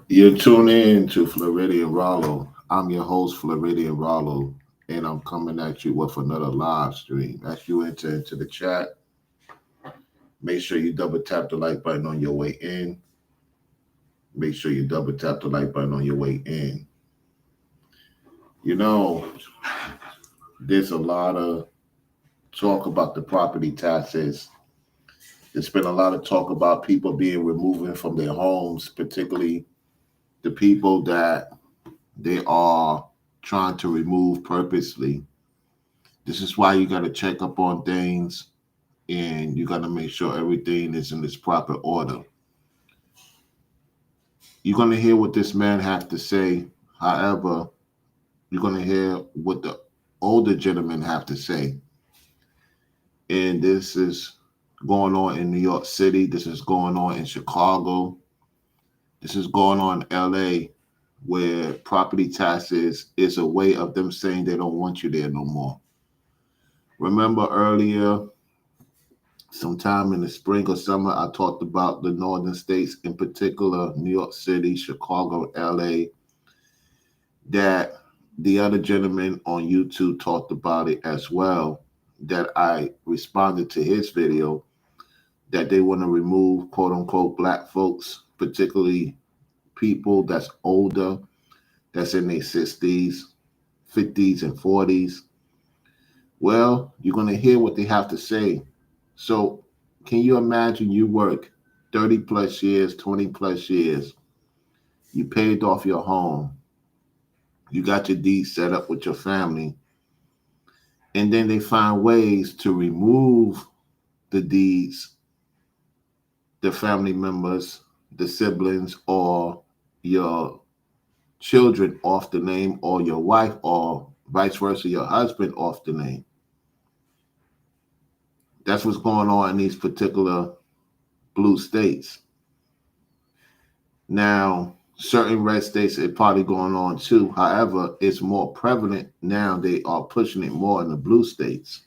You're tuning in to Floridian Rollo. I'm your host, Floridian Rollo, and I'm coming at you with another live stream. As you enter into the chat, make sure you double tap the like button on your way in. Make sure you double tap the like button on your way in. You know, there's a lot of talk about the property taxes. There's been a lot of talk about people being removed from their homes, particularly the people that they are trying to remove purposely. This is why you got to check up on things and you got to make sure everything is in its proper order. You're going to hear what this man has to say. However, you're going to hear what the older gentlemen have to say. And this is going on in New York City. This is going on in Chicago. This is going on in LA, where property taxes is a way of them saying they don't want you there no more. Remember earlier, sometime in the spring or summer, I talked about the northern states, in particular, New York City, Chicago, LA, that the other gentleman on YouTube talked about it as well, that I responded to his video, that they want to remove, quote unquote, black folks, particularly people that's older, that's in their 60s, 50s, and 40s. Well, you're going to hear what they have to say. So, can you imagine you work 30 plus years, 20 plus years, you paid off your home, you got your deeds set up with your family, and then they find ways to remove the deeds, the family members, the siblings, or your children off the name, or your wife, or vice versa, your husband off the name. That's what's going on in these particular blue states. Now, certain red states are probably going on too. However, it's more prevalent now. They are pushing it more in the blue states.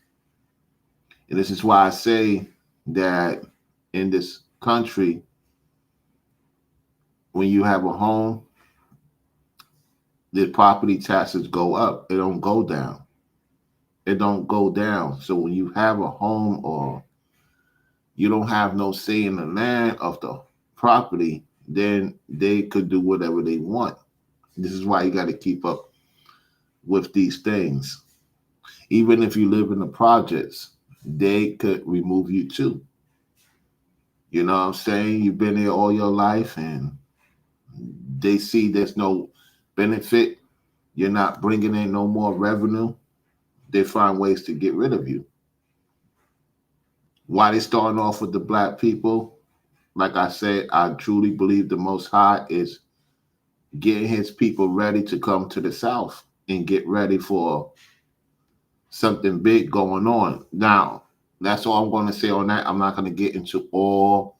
And this is why I say that in this country, when you have a home, the property taxes go up. It don't go down. It don't go down. So when you have a home or you don't have no say in the land of the property, then they could do whatever they want. This is why you got to keep up with these things. Even if you live in the projects, they could remove you too. You know what I'm saying? You've been there all your life and they see there's no benefit. You're not bringing in no more revenue. They find ways to get rid of you. Why they starting off with the black people? Like I said, I truly believe the Most High is getting his people ready to come to the South and get ready for something big going on. Now, that's all I'm going to say on that. I'm not going to get into all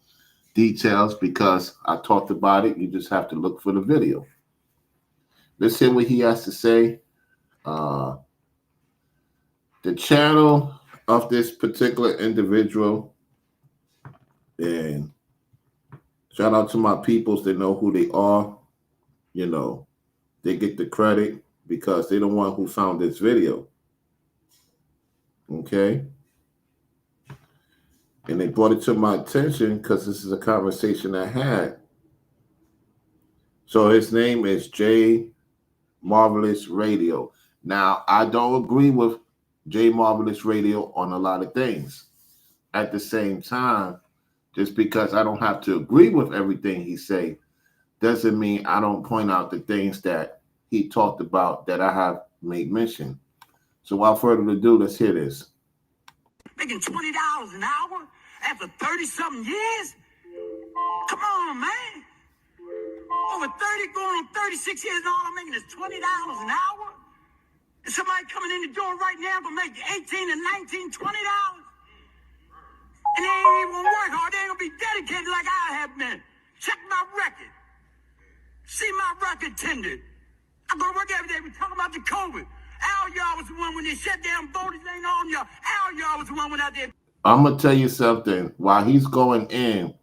details because I talked about it. You just have to look for the video. Let's hear what he has to say. The channel of this particular individual, and shout out to my peoples that know who they are. You know, they get the credit because they're the one who found this video. Okay? And they brought it to my attention because this is a conversation I had. So his name is Jay Marvelous Radio. Now, I don't agree with Jay Marvelous Radio on a lot of things. At the same time, just because I don't have to agree with everything he say, doesn't mean I don't point out the things that he talked about that I have made mention. So without further ado, let's hear this. Making $20 an hour after 30-something years? Come on, man. Over 30, going on 36 years, and all I'm making is $20 an hour? And somebody coming in the door right now will make 18 and 19, $20? And they ain't even gonna work hard. They ain't gonna be dedicated like I have been. Check my record. See my record tendered. I go to work every day. We talk about the COVID. Al y'all was the one when they shut down voters ain't on y'all. Al y'all was the one when out there. I'm gonna tell you something. While he's going in,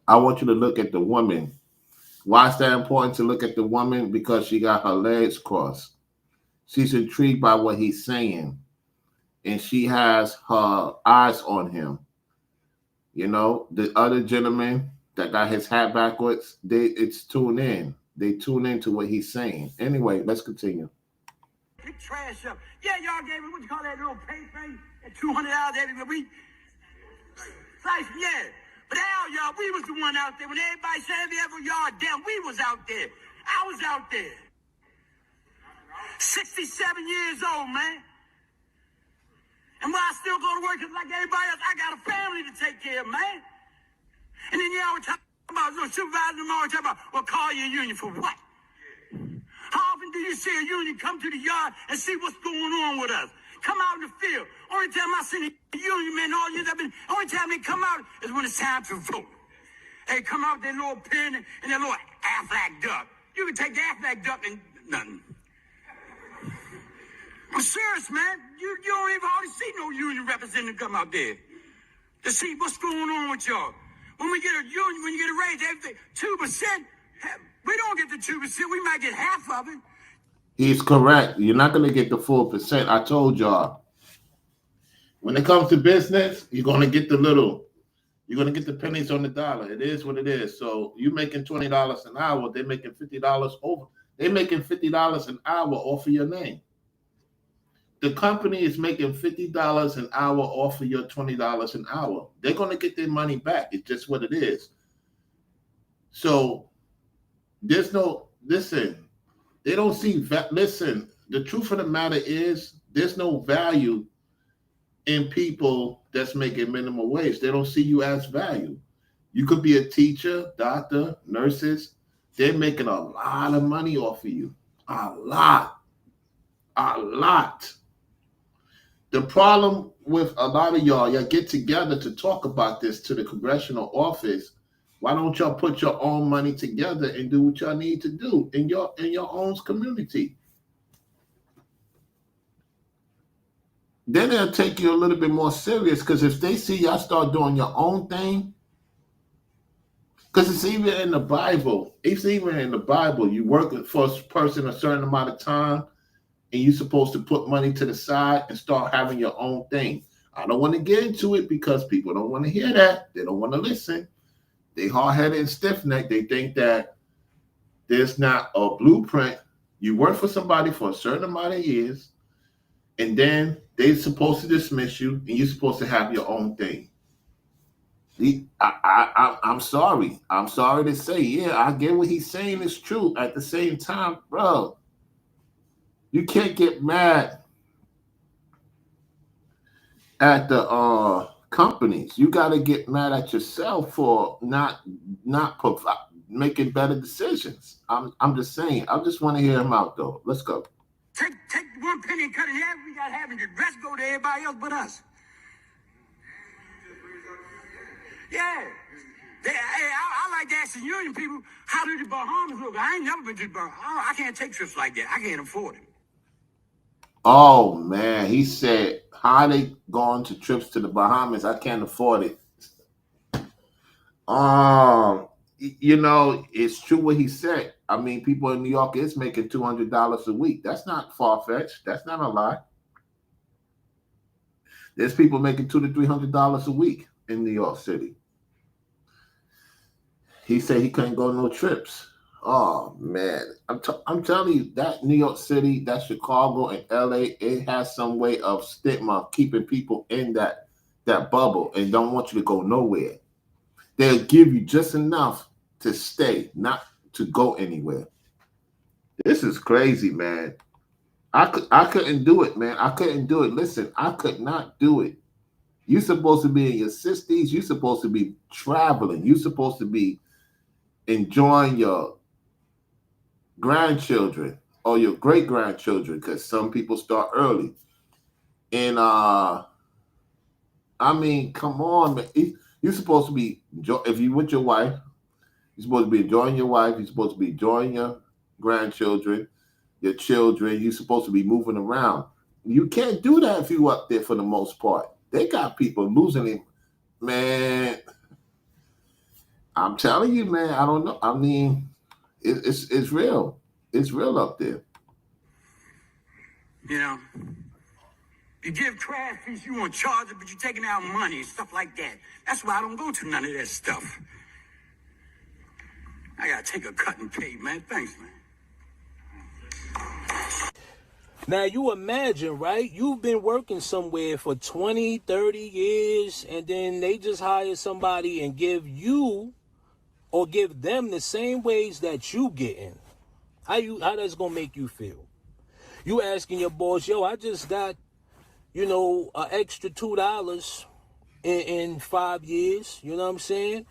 I want you to look at the woman. Why is that important to look at the woman? Because she got her legs crossed. She's intrigued by what he's saying, and she has her eyes on him. You know, the other gentleman that got his hat backwards, it's tuned in. They tune into what he's saying. Anyway, let's continue. Pick trash up. Yeah, y'all gave me, what you call that little pay thing? That $200 every week? Like, yeah. But hell, y'all, we was the one out there. When everybody said every other yard down, we was out there. I was out there. 67 years old, man. And why I still go to work is like everybody else, I got a family to take care of, man. And then y'all were talking about, supervising them all, talking about, well, call your union for what? How often do you see a union come to the yard and see what's going on with us? Come out in the field. Only time I see the union men all years only time they come out is when it's time to vote. They come out with their little pen and their little Aflac duck. You can take the Aflac duck and nothing. I'm serious, man. You don't even hardly see no union representative come out there to see what's going on with y'all. When we get a union, when you get a raise, everything 2%. We don't get the 2%. We might get half of it. He's correct. You're not going to get the full percent. I told y'all. When it comes to business, you're going to get the little. You're going to get the pennies on the dollar. It is what it is. So you making $20 an hour. They're making $50 over. They're making $50 an hour off of your name. The company is making $50 an hour off of your $20 an hour. They're going to get their money back. It's just what it is. So there's no, listen, they don't see, listen, the truth of the matter is there's no value in people that's making minimum wage. They don't see you as value. You could be a teacher, doctor, nurses. They're making a lot of money off of you. A lot. The problem with a lot of y'all get together to talk about this to the congressional office. Why don't y'all put your own money together and do what y'all need to do in your own community? Then they'll take you a little bit more serious, because if they see y'all start doing your own thing, because it's even in the Bible. It's even in the Bible. You work for a person a certain amount of time, and you're supposed to put money to the side and start having your own thing. I don't want to get into it because people don't want to hear that. They don't want to listen. They hard-headed and stiff-necked. They think that there's not a blueprint. You work for somebody for a certain amount of years, and then they're supposed to dismiss you, and you're supposed to have your own thing. I'm sorry. I'm sorry to say, yeah, I get what he's saying is true. At the same time, bro, you can't get mad at the companies. You got to get mad at yourself for not making better decisions. I'm just saying. I just want to hear him out, though. Let's go. Take one penny and cut it in half. We got half, and the rest go to everybody else but us. Yeah. I like to ask the union people, how do the Bahamas look? I ain't never been to the Bahamas. I can't take trips like that. I can't afford it. Oh, man. He said, how they going to trips to the Bahamas? I can't afford it. You know, it's true what he said. I mean, people in New York is making $200 a week. That's not far-fetched. That's not a lie. There's people making $200 to $300 a week in New York City. He said he couldn't go no trips. Oh, man. I'm telling you, that New York City, that Chicago and LA, it has some way of stigma keeping people in that bubble and don't want you to go nowhere. They'll give you just enough to stay, not to go anywhere. This is crazy, man. I couldn't do it, man. I couldn't do it. Listen, I could not do it. You're supposed to be in your 60s. You're supposed to be traveling. You're supposed to be enjoying your grandchildren or your great-grandchildren, because some people start early. And, I mean, come on, man. You're supposed to be, if you're with your wife, you're supposed to be enjoying your wife. You're supposed to be enjoying your grandchildren, your children. You're supposed to be moving around. You can't do that if you're up there for the most part. They got people losing it. Man, I'm telling you, man, I don't know. I mean, It's real. It's real up there. You know, you give trash fees, you want to charge it, but you're taking out money and stuff like that. That's why I don't go to none of that stuff. I gotta take a cut and pay, man. Thanks, man. Now you imagine, right? You've been working somewhere for 20, 30 years, and then they just hire somebody and give you or give them the same wage that you getting. How that's gonna make you feel? You asking your boss, yo, I just got, an extra $2 in 5 years. You know what I'm saying?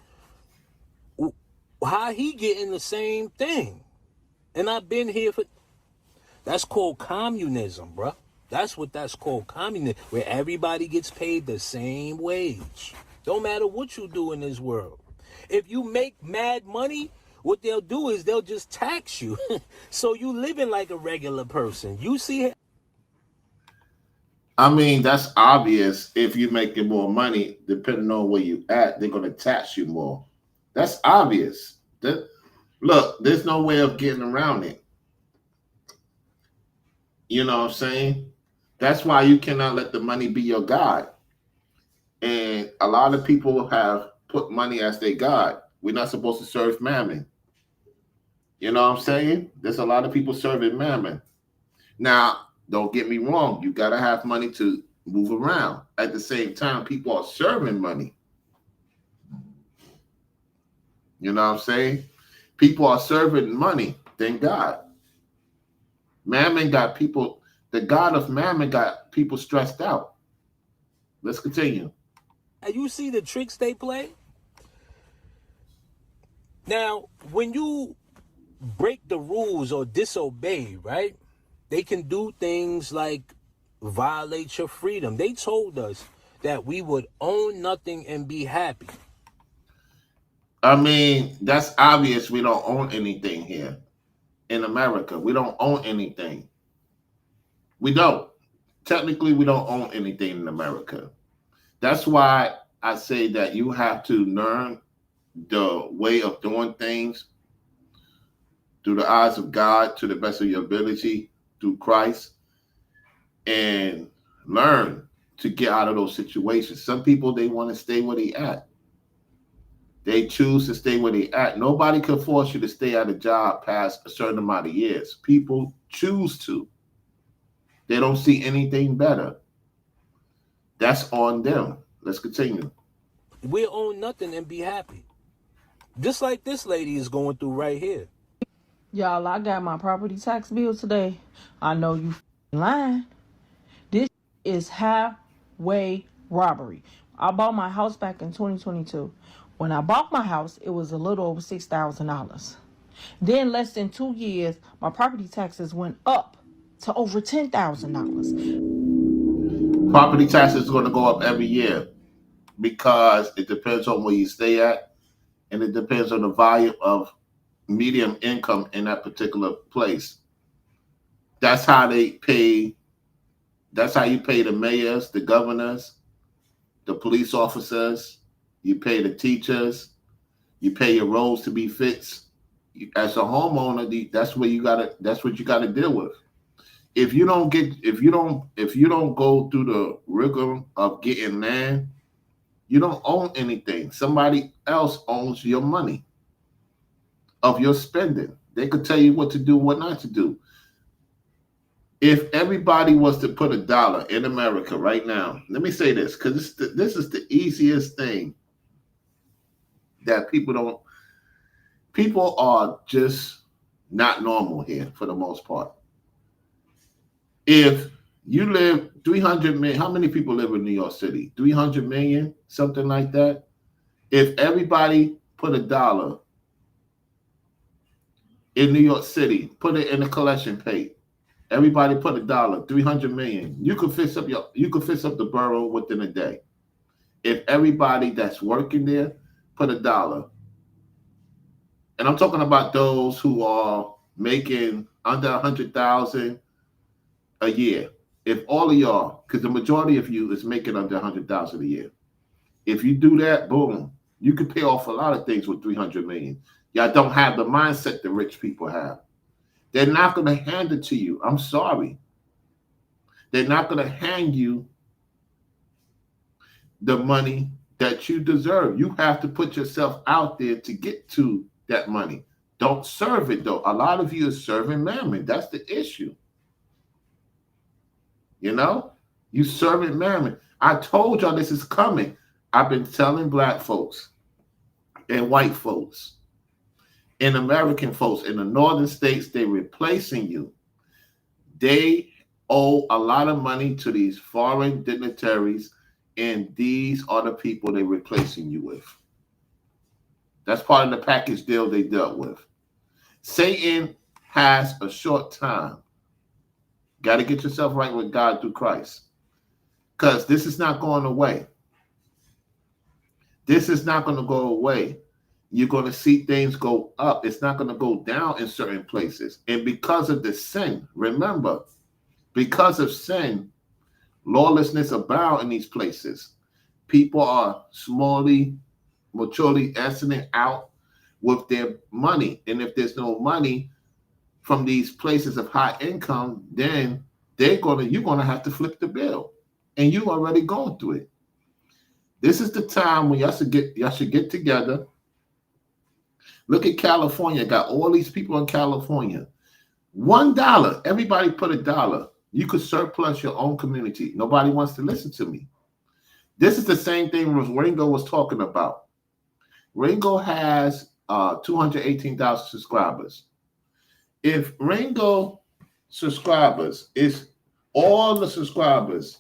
How he getting the same thing? And I've been here for... That's called communism, bruh. That's what that's called, communism, where everybody gets paid the same wage. Don't matter what you do in this world. If you make mad money, what they'll do is they'll just tax you. So you living like a regular person. You see... I mean, that's obvious. If you're making more money, depending on where you at, they're going to tax you more. That's obvious. Look, there's no way of getting around it. You know what I'm saying? That's why you cannot let the money be your God. And a lot of people have put money as their God. We're not supposed to serve mammon. You know what I'm saying? There's a lot of people serving mammon. Now, don't get me wrong. You got to have money to move around. At the same time, people are serving money. You know what I'm saying? People are serving money than God. Mammon got people, the God of Mammon got people stressed out. Let's continue. You see the tricks they play? Now, when you break the rules or disobey, right? They can do things like violate your freedom. They told us that we would own nothing and be happy. I mean, that's obvious. We don't own anything here in America. We don't own anything. We don't. Technically, we don't own anything in America. That's why I say that you have to learn the way of doing things through the eyes of God to the best of your ability through Christ, and learn to get out of those situations. Some people, they want to stay where they at. They choose to stay where they at. Nobody can force you to stay at a job past a certain amount of years. People choose to. They don't see anything better. That's on them. Let's continue. We'll own nothing and be happy. Just like this lady is going through right here. Y'all, I got my property tax bill today. I know you lying. This is highway robbery. I bought my house back in 2022. When I bought my house, it was a little over $6,000. Then less than 2 years, my property taxes went up to over $10,000. Property taxes is going to go up every year because it depends on where you stay at, and it depends on the volume of medium income in that particular place. That's how they pay. That's how you pay the mayors, the governors, the police officers. You pay the teachers. You pay your roads to be fixed. As a homeowner, that's what you gotta deal with. If you don't go through the rigor of getting land, you don't own anything. Somebody else owns your money of your spending. They could tell you what to do, what not to do. If everybody was to put $1 in America right now, let me say this, because this is the easiest thing that people are just not normal here for the most part. If you live 300 million, how many people live in New York City? 300 million, something like that. If everybody put $1 in New York City, put it in a collection plate. Everybody put $1, 300 million. You could fix up the borough within a day. If everybody that's working there put $1, and I'm talking about those who are making under 100,000 a year. If all of y'all, because the majority of you is making under 100,000 a year, if you do that, boom, You can pay off a lot of things with 300 million. Y'all don't have the mindset the rich people have. They're not going to hand it to you. I'm sorry. They're not going to hand you the money that you deserve. You have to put yourself out there to get to that money. Don't serve it, though. A lot of you are serving mammon. That's the issue. You know? You serving mammon. I told y'all this is coming. I've been telling black folks and white folks and American folks in the northern states, they're replacing you. They owe a lot of money to these foreign dignitaries, and these are the people they're replacing you with. That's part of the package deal they dealt with. Satan has a short time. Got to get yourself right with God through Christ, because this is not going away. This is not going to go away. You're going to see things go up. It's not going to go down in certain places. And because of the sin, remember, because of sin, lawlessness abound in these places. People are maturely exiting out with their money. And if there's no money from these places of high income, then you're going to have to flip the bill. And you're already going through it. This is the time when y'all should get together. Look at California. Got all these people in California. $1. Everybody put $1. You could surplus your own community. Nobody wants to listen to me. This is the same thing Ringo was talking about. Ringo has 218,000 subscribers. If Ringo subscribers is all the subscribers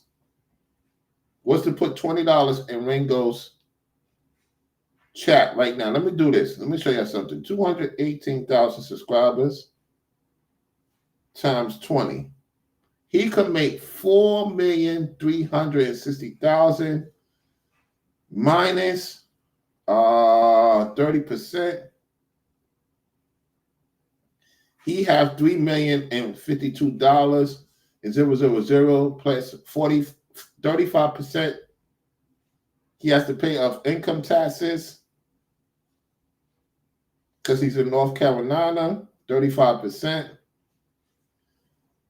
was to put $20 in Ringo's chat right now. Let me do this. Let me show you something. 218,000 subscribers times 20. He could make 4,360,000 minus 30%. He have $3,052 and 000 plus 35%. He has to pay of income taxes because he's in North Carolina, 35%.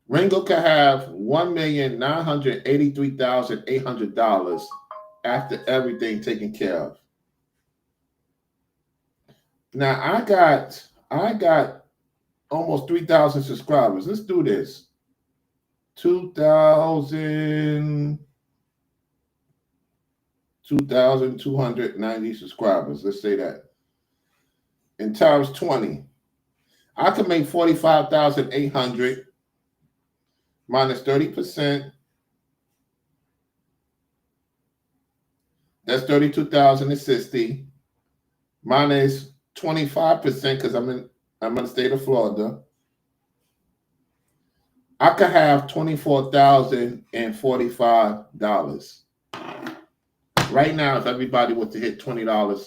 Ringo can have $1,983,800 after everything taken care of. Now I got almost 3,000 subscribers. Let's do this. 2,290 subscribers. Let's say that. And times 20. I can make 45,800 minus 30%. That's 32,060 minus 25% because I'm in the state of Florida. I could have $24,045. Right now, if everybody was to hit $20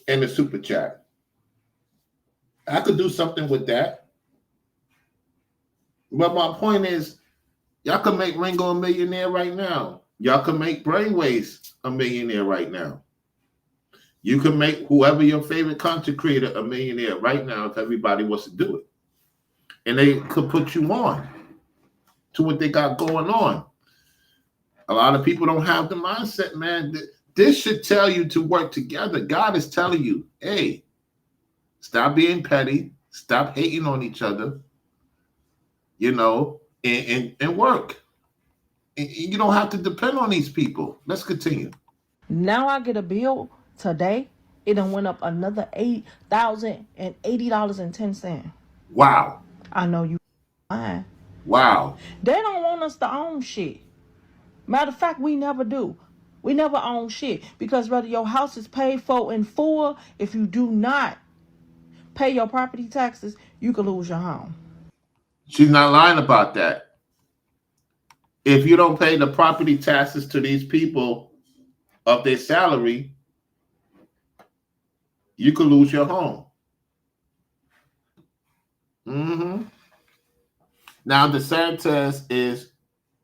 in the super chat, I could do something with that. But my point is, y'all can make Ringo a millionaire right now. Y'all can make Brainwaves a millionaire right now. You can make whoever your favorite content creator a millionaire right now if everybody wants to do it. And they could put you on to what they got going on. A lot of people don't have the mindset, man. This should tell you to work together. God is telling you, hey, stop being petty. Stop hating on each other, and work. And you don't have to depend on these people. Let's continue. Now I get a bill today. It done went up another $8,080.10. Wow. I know you lying. Wow. They don't want us to own shit. Matter of fact, we never do. We never own shit because whether your house is paid for in full, if you do not pay your property taxes, you could lose your home. She's not lying about that. If you don't pay the property taxes to these people of their salary, you could lose your home. Now, DeSantis is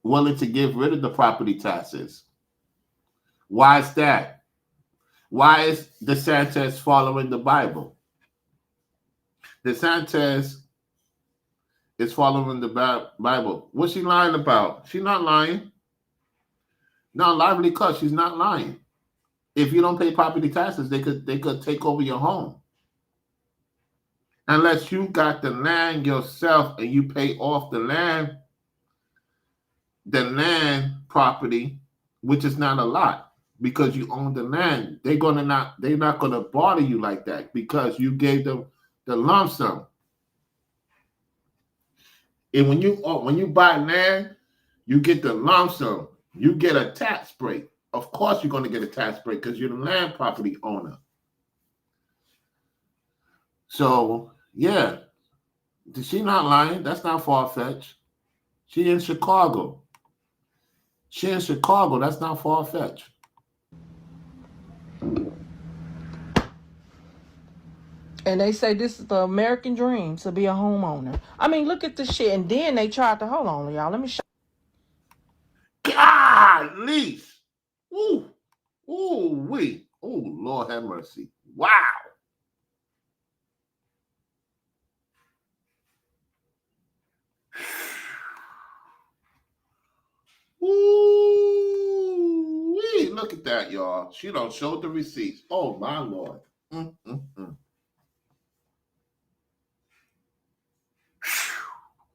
willing to get rid of the property taxes. Why is that? Why is DeSantis following the Bible? DeSantis is following the Bible. What's she lying about? She's not lying. No, lively cut. She's not lying. If you don't pay property taxes, they could take over your home. Unless you got the land yourself and you pay off the land property, which is not a lot because you own the land. They're not gonna bother you like that because you gave them the lump sum. And when you buy land, you get the lump sum. You get a tax break. Of course, you're gonna get a tax break because you're the land property owner. So yeah, she's not lying. That's not far-fetched. She in Chicago. That's not far-fetched. And they say this is the American dream to be a homeowner. I mean, look at this shit. And then they tried to, hold on, y'all. Let me show. God, lease. Ooh, wee. Oh, Lord have mercy. Wow. Ooh, wee. Look at that, y'all. She don't show the receipts. Oh, my Lord.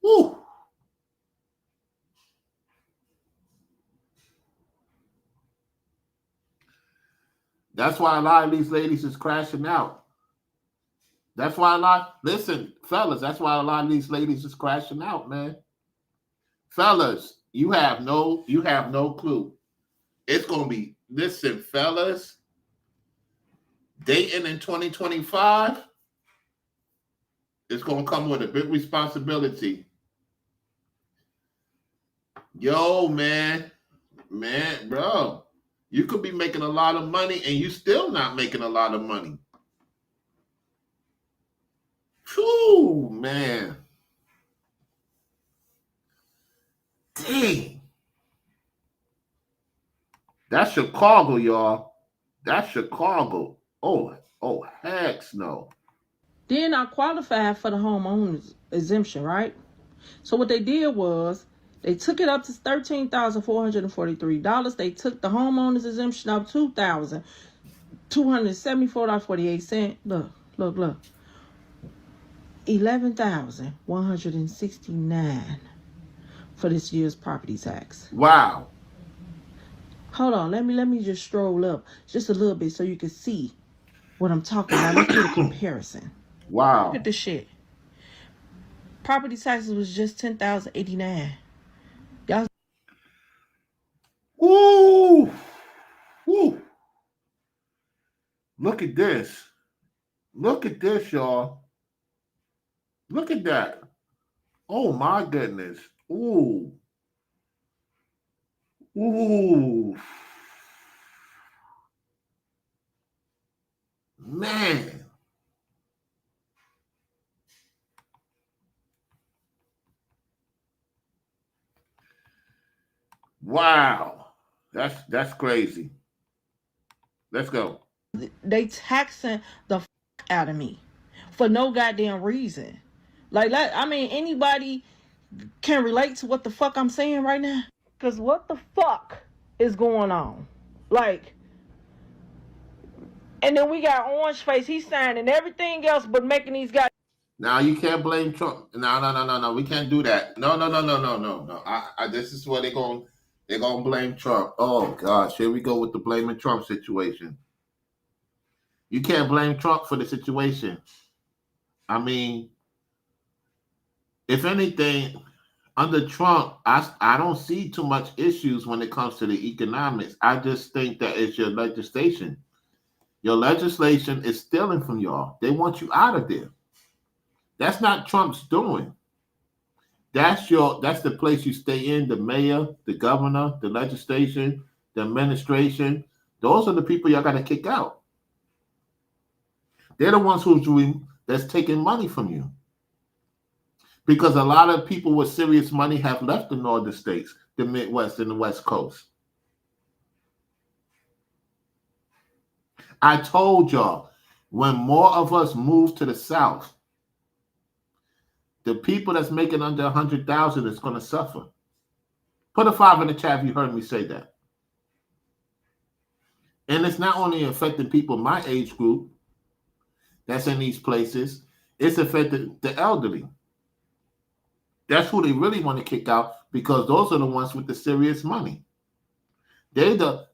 Ooh. That's why a lot of these ladies is crashing out. Listen, fellas, that's why a lot of these ladies is crashing out, man. Fellas, you have no clue. It's gonna be, listen, fellas, dating in 2025, it's gonna come with a big responsibility. Yo, man, bro, you could be making a lot of money and you still not making a lot of money. Whew, man. Dang. That's Chicago, y'all. That's Chicago. Oh, heck no. Then I qualified for the homeowners exemption, right? So what they did was they took it up to $13,443. They took the homeowners exemption up $2,274.48. Look. $11,169 for this year's property tax. Wow. Hold on, let me just stroll up just a little bit so you can see what I'm talking about. Let's do a comparison. Wow. Look at this shit. Property taxes was just $10,089. Y'all. Woo. Look at this. Look at this, y'all. Look at that. Oh my goodness. Ooh. Man. Wow. That's crazy. Let's go. They taxing the out of me for no goddamn reason. I mean, anybody can relate to what the fuck I'm saying right now? Because what the fuck is going on? And then we got Orange Face. He's signing everything else but making these guys. Now you can't blame Trump. No. We can't do that. No. This is where they're gonna blame Trump. Oh gosh, here we go with the blaming Trump situation. You can't blame Trump for the situation. I mean, if anything, under Trump, I don't see too much issues when it comes to the economics. I just think that it's your legislation. Your legislation is stealing from y'all. They want you out of there. That's not Trump's doing. That's the place you stay in, the mayor, the governor, the legislation, the administration. Those are the people y'all got to kick out. They're the ones that's taking money from you. Because a lot of people with serious money have left the northern states, the Midwest and the West Coast. I told y'all, when more of us move to the South, the people that's making under 100,000 is going to suffer. Put a 5 in the chat if you heard me say that. And it's not only affecting people my age group that's in these places, it's affecting the elderly. That's who they really want to kick out, because those are the ones with the serious money. They the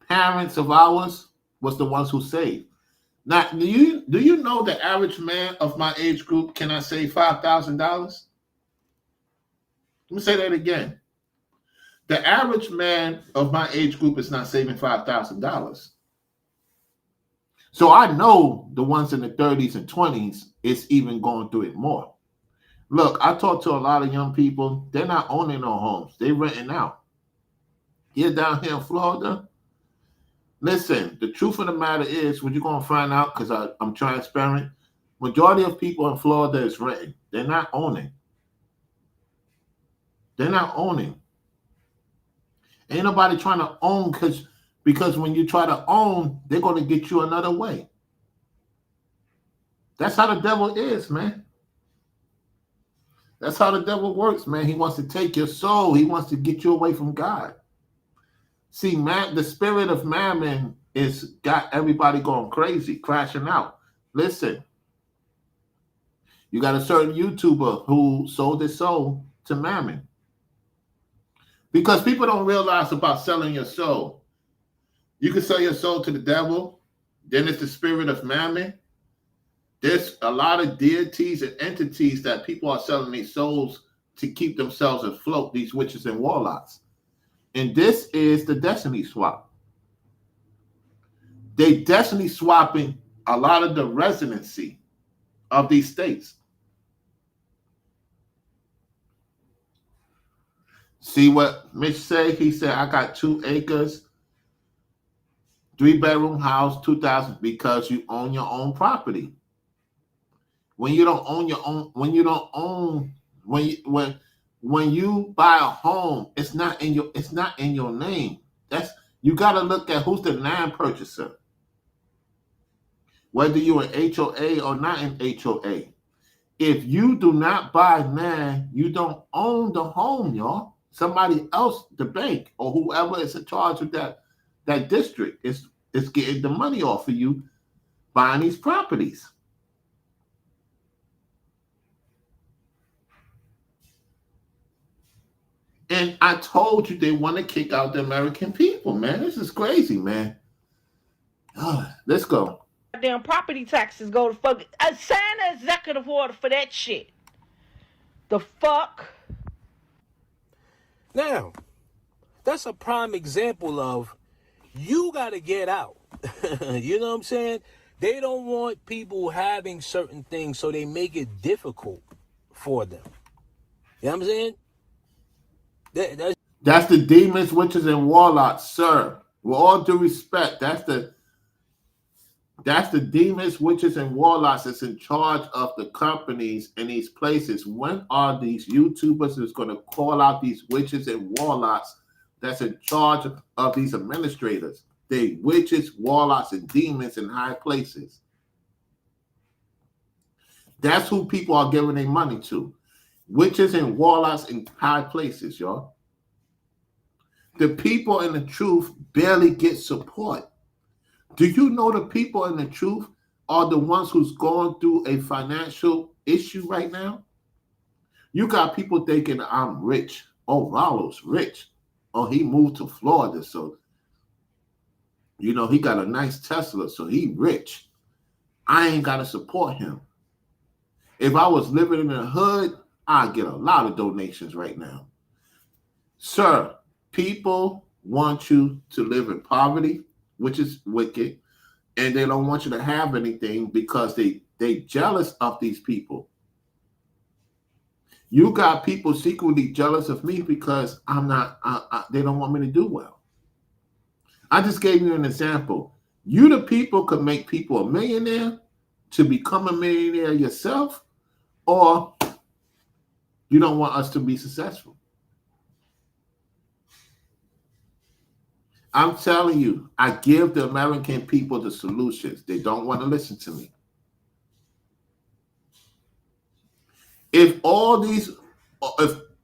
parents of ours was the ones who saved. Now, do you know the average man of my age group cannot save $5,000? Let me say that again. The average man of my age group is not saving $5,000. So I know the ones in the 30s and 20s is even going through it more. Look, I talk to a lot of young people. They're not owning no homes. They're renting out. Here down here in Florida, listen, the truth of the matter is, what you're going to find out, because I'm transparent, majority of people in Florida is renting. They're not owning. They're not owning. Ain't nobody trying to own, because when you try to own, they're going to get you another way. That's how the devil is, man. That's how the devil works, man. He wants to take your soul. He wants to get you away from God. See, man, the spirit of mammon is got everybody going crazy, crashing out. Listen, you got a certain YouTuber who sold his soul to mammon. Because people don't realize about selling your soul. You can sell your soul to the devil. Then it's the spirit of mammon. There's a lot of deities and entities that people are selling their souls to keep themselves afloat, these witches and warlocks. And this is the destiny swap. They destiny swapping a lot of the residency of these states. See what Mitch said? He said, I got 2 acres, 3-bedroom house, 2,000, because you own your own property. When you don't own your own, when you buy a home, it's not in your name. You got to look at who's the land purchaser. Whether you're an HOA or not an HOA. If you do not buy land, you don't own the home, y'all. Somebody else, the bank or whoever is in charge of that district is getting the money off of you buying these properties. And I told you they want to kick out the American people, man. This is crazy, man. Let's go. Damn property taxes go to fuck. Sign an executive order for that shit. The fuck? Now, that's a prime example of you got to get out. You know what I'm saying? They don't want people having certain things, so they make it difficult for them. You know what I'm saying? That's the demons, witches, and warlocks, sir. With all due respect, that's the demons, witches, and warlocks that's in charge of the companies in these places. When are these YouTubers who's going to call out these witches and warlocks that's in charge of these administrators? They witches, warlocks, and demons in high places. That's who people are giving their money to. Witches and warlocks in high places, y'all. The people in the truth barely get support. Do you know the people in the truth are the ones who's going through a financial issue right now? You got people thinking, I'm rich. Oh, Rollo's rich. Oh, he moved to Florida, so, he got a nice Tesla, so he rich. I ain't got to support him. If I was living in the hood, I'd get a lot of donations right now. Sir, people want you to live in poverty, which is wicked, and they don't want you to have anything because they jealous of these people. You got people secretly jealous of me because I'm not, they don't want me to do well. I just gave you an example. You, the people, could make people a millionaire to become a millionaire yourself, or you don't want us to be successful. I'm telling you, I give the American people the solutions. They don't want to listen to me. If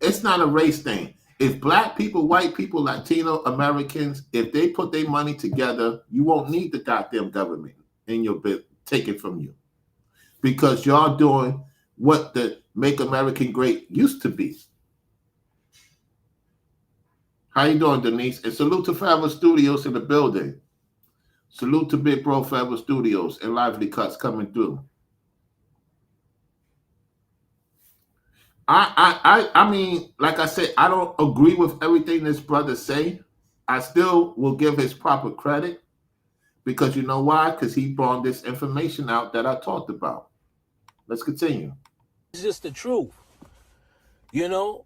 it's not a race thing, if black people, white people, Latino Americans, if they put their money together, you won't need the goddamn government in your bit taken from you, because y'all doing what the Make America Great used to be. How you doing, Denise? And salute to Forever Studios in the building. Salute to Big Bro Forever Studios and Lively Cuts coming through. I mean, like I said, I don't agree with everything this brother say. I still will give his proper credit, because you know why? Because he brought this information out that I talked about. Let's continue. It's just the truth. You know,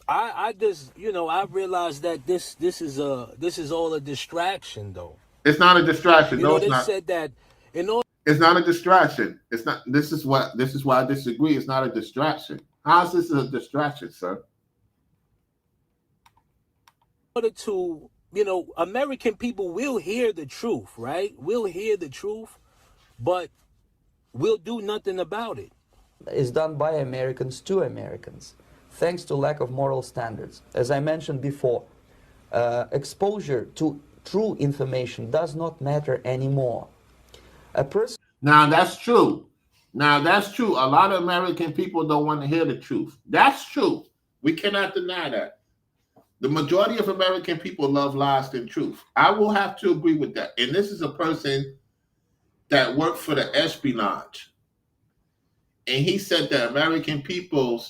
I just, I realized that this is all a distraction, though. It's not a distraction. You No, know, it's they not. said that in order It's not a distraction. It's not. This is why I disagree. It's not a distraction. How is this a distraction, sir? to, American people will hear the truth, right? We'll hear the truth, but we'll do nothing about it. Is done by Americans to Americans, thanks to lack of moral standards. As I mentioned before, exposure to true information does not matter anymore. A person. Now that's true. A lot of American people don't want to hear the truth. That's true. We cannot deny that. The majority of American people love lies than truth. I will have to agree with that. And this is a person that worked for the espionage. And he said that the American people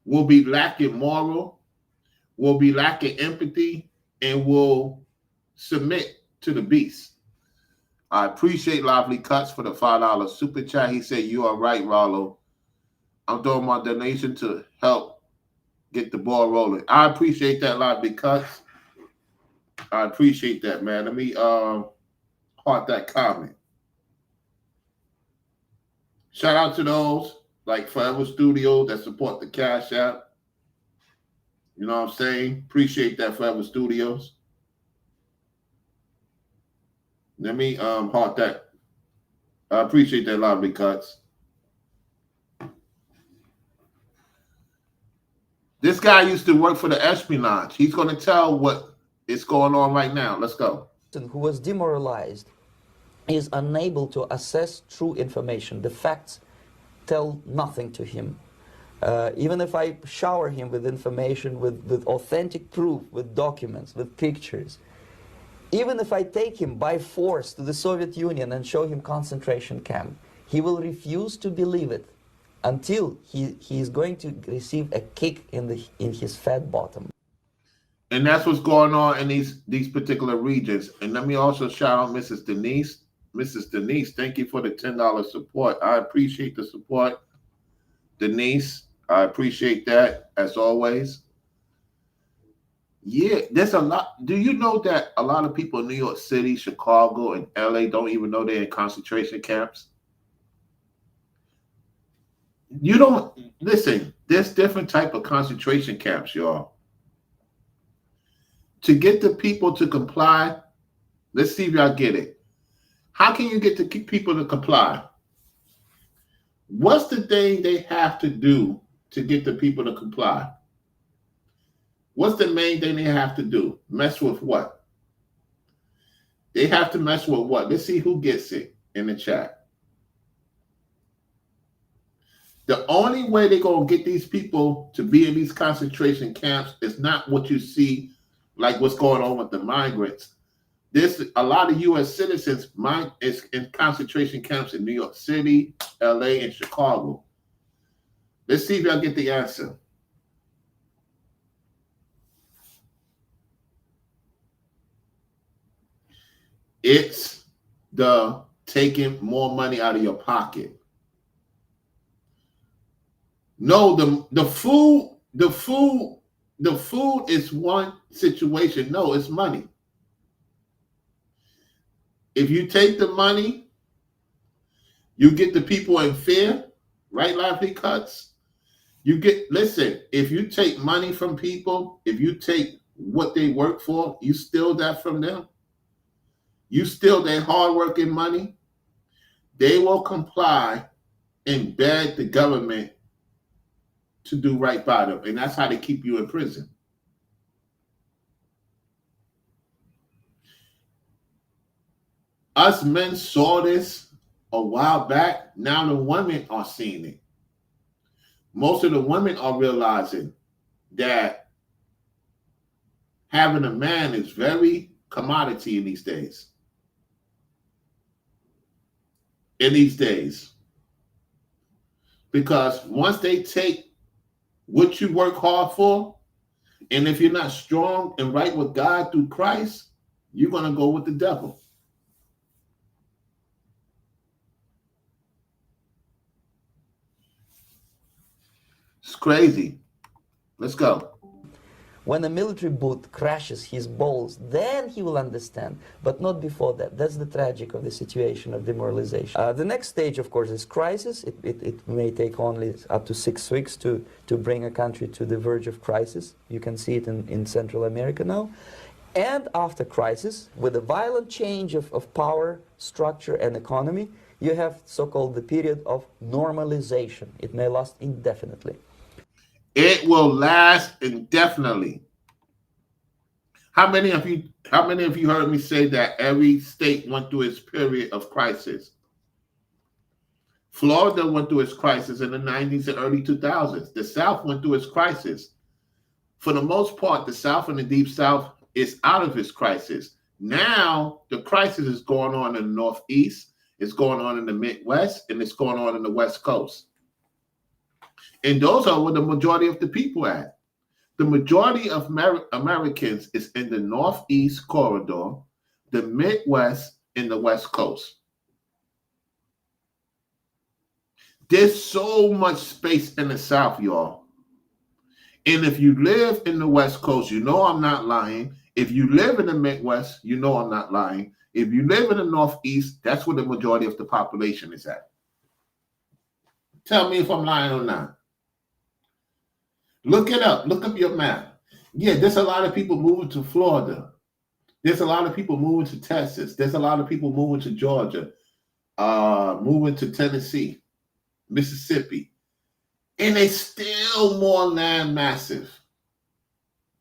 will be lacking moral, will be lacking empathy, and will submit to the beast. I appreciate Lively Cuts for the $5 super chat. He said, "You are right, Rollo. I'm doing my donation to help get the ball rolling." I appreciate that, Lively Cuts. I appreciate that, man. Let me heart that comment. Shout out to those like Forever Studio that support the Cash App. You know what I'm saying? Appreciate that, Forever Studios. Let me heart that. I appreciate that, Lively Cuts. This guy used to work for the espionage. He's going to tell what is going on right now. Let's go. Who was demoralized is unable to assess true information. The facts tell nothing to him. Even if I shower him with information, with authentic proof, with documents, with pictures, even if I take him by force to the Soviet Union and show him concentration camp, he will refuse to believe it until he is going to receive a kick in his fat bottom. And that's what's going on in these particular regions. And let me also shout out Mrs. Denise. Mrs. Denise, thank you for the $10 support. I appreciate the support. Denise, I appreciate that as always. Yeah, there's a lot. Do you know that a lot of people in New York City, Chicago, and LA don't even know they're in concentration camps? You don't listen. There's different type of concentration camps, y'all. To get the people to comply, let's see if y'all get it. How can you get the people to comply? What's the thing they have to do to get the people to comply? What's the main thing they have to do? Mess with what? They have to mess with what? Let's see who gets it in the chat. The only way they're going to get these people to be in these concentration camps is not what you see, like what's going on with the migrants. There's a lot of U.S. citizens is in concentration camps in New York City, L.A., and Chicago. Let's see if y'all get the answer. It's the taking more money out of your pocket. No, the food is one situation. No, it's money. If you take the money, you get the people in fear, right, Lively Cuts? Listen, if you take money from people, if you take what they work for, you steal that from them, you steal their hardworking money, they will comply and beg the government to do right by them. And that's how they keep you in prison. Us men saw this a while back. Now the women are seeing it. Most of the women are realizing that having a man is very commodity in these days. Because once they take what you work hard for, and if you're not strong and right with God through Christ, you're going to go with the devil. It's crazy. Let's go. When a military boot crashes his balls, then he will understand, but not before that. That's the tragic of the situation of demoralization. The next stage, of course, is crisis. It may take only up to 6 weeks to bring a country to the verge of crisis. You can see it in Central America now. And after crisis, with a violent change of power, structure, and economy, you have so-called the period of normalization. It may last indefinitely. It will last indefinitely. How many of you heard me say that every state went through its period of crisis? Florida went through its crisis in the 90s and early 2000s. The South went through its crisis. For the most part, the South and the Deep South is out of its crisis. Now, the crisis is going on in the Northeast, it's going on in the Midwest, and it's going on in the West Coast. And those are where the majority of the people at. The majority of Americans is in the Northeast corridor, the Midwest, and the West Coast. There's so much space in the South, y'all. And if you live in the West Coast, you know I'm not lying. If you live in the Midwest, you know I'm not lying. If you live in the Northeast, that's where the majority of the population is at. Tell me if I'm lying or not. Look it up. Look up your map. Yeah, there's a lot of people moving to Florida. There's a lot of people moving to Texas. There's a lot of people moving to Georgia, moving to Tennessee, Mississippi. And it's still more land massive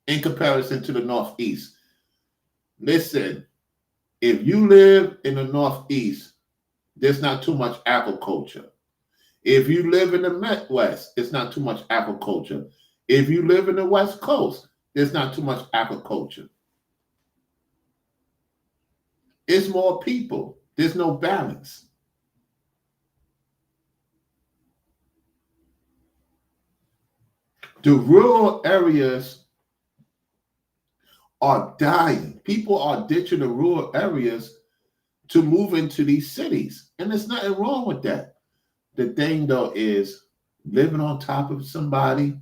in comparison to the Northeast. Listen, if you live in the Northeast, there's not too much agriculture. If you live in the Midwest, it's not too much agriculture. If you live in the West Coast, there's not too much agriculture. It's more people. There's no balance. The rural areas are dying. People are ditching the rural areas to move into these cities. And there's nothing wrong with that. The thing, though, is living on top of somebody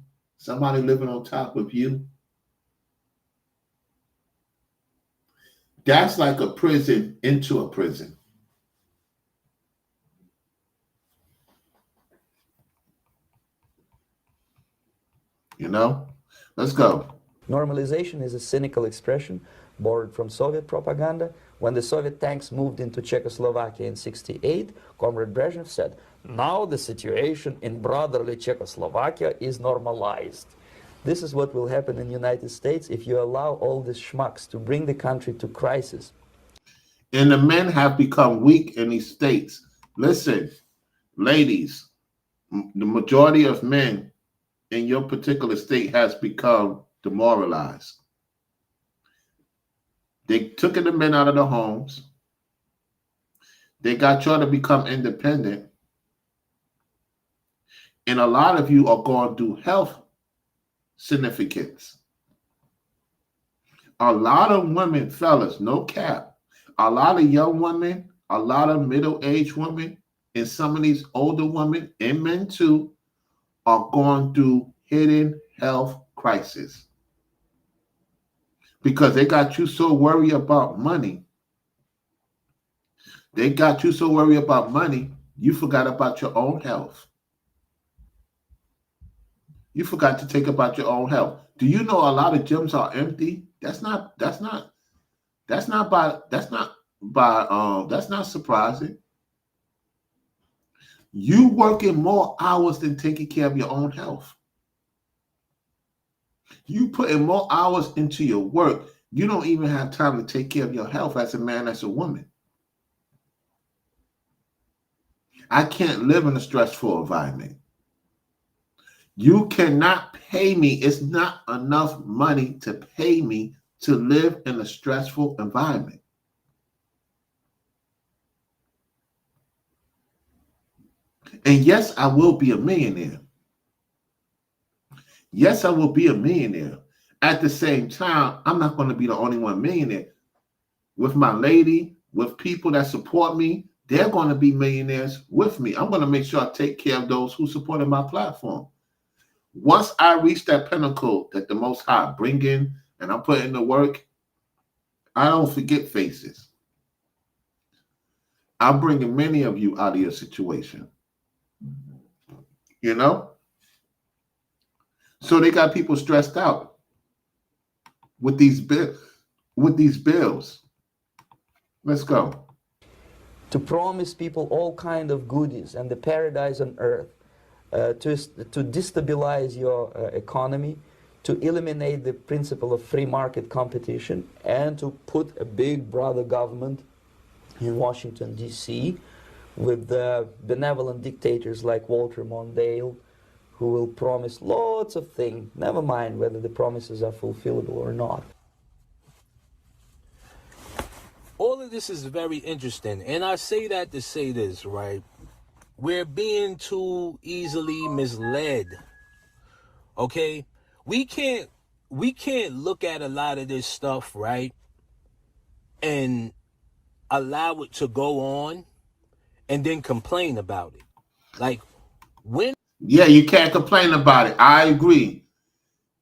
living on top of you. That's like a prison into a prison. You know? Let's go. Normalization is a cynical expression borrowed from Soviet propaganda. When the Soviet tanks moved into Czechoslovakia in '68, Comrade Brezhnev said, "Now the situation in brotherly Czechoslovakia is normalized." This is what will happen in the United States if you allow all these schmucks to bring the country to crisis. And the men have become weak in these states. Listen, ladies, the majority of men in your particular state has become demoralized. They took the men out of the homes. They got y'all to become independent. And a lot of you are going through health significance. A lot of women, fellas, no cap, a lot of young women, a lot of middle-aged women, and some of these older women and men too are going through hidden health crisis. Because they got you so worried about money. They got you so worried about money, you forgot about your own health. You forgot to take about your own health. Do you know a lot of gyms are empty? That's not surprising. You working more hours than taking care of your own health. You putting more hours into your work. You don't even have time to take care of your health as a man, as a woman. I can't live in a stressful environment. You cannot pay me. It's not enough money to pay me to live in a stressful environment. And yes, I will be a millionaire. Yes, I will be a millionaire. At the same time, I'm not going to be the only one millionaire. With my lady, with people that support me, they're going to be millionaires with me. I'm going to make sure I take care of those who supported my platform. Once I reach that pinnacle that the Most High bring in and I'm putting the work, I don't forget faces. I'm bringing many of you out of your situation. You know? So they got people stressed out with these bills. Let's go. To promise people all kind of goodies and the paradise on earth, to destabilize your economy, to eliminate the principle of free market competition, and to put a big brother government in Washington, D.C., with benevolent dictators like Walter Mondale, who will promise lots of things, never mind whether the promises are fulfillable or not. All of this is very interesting, and I say that to say this, right? We're being too easily misled. Okay? We can't look at a lot of this stuff, right? And allow it to go on and then complain about it. Like, when... Yeah, you can't complain about it. I agree.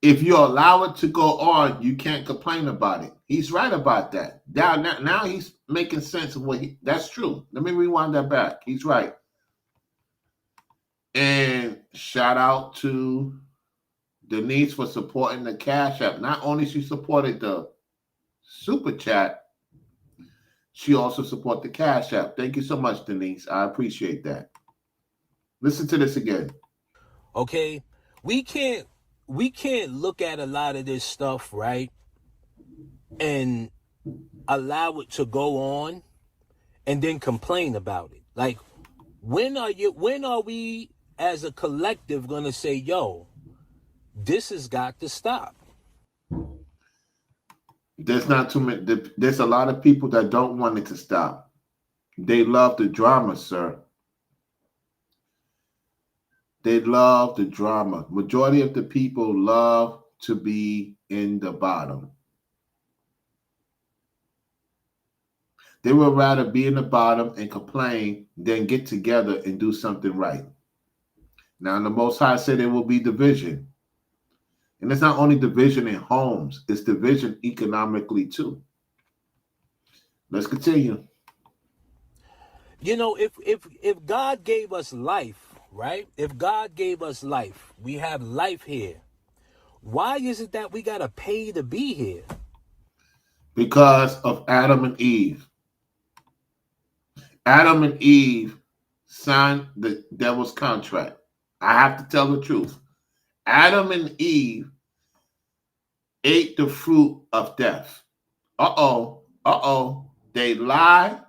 If you allow it to go on, you can't complain about it. He's right about that. Now he's making sense of that's true. Let me rewind that back. He's right. And shout out to Denise for supporting the Cash App. Not only she supported the Super Chat, she also supported the Cash App. Thank you so much, Denise. I appreciate that. Listen to this again. Okay, we can't look at a lot of this stuff, right? And allow it to go on and then complain about it. Like, when are we as a collective gonna say, yo, this has got to stop? There's not too many. There's a lot of people that don't want it to stop. They love the drama, sir. They love the drama. Majority of the people love to be in the bottom. They would rather be in the bottom and complain than get together and do something right. Now, the Most High said there will be division. And it's not only division in homes, it's division economically too. Let's continue. You know, if God gave us life, right? If God gave us life, we have life here. Why is it that we got to pay to be here? Because of Adam and Eve. Adam and Eve signed the devil's contract. I have to tell the truth. Adam and Eve ate the fruit of death. They lie,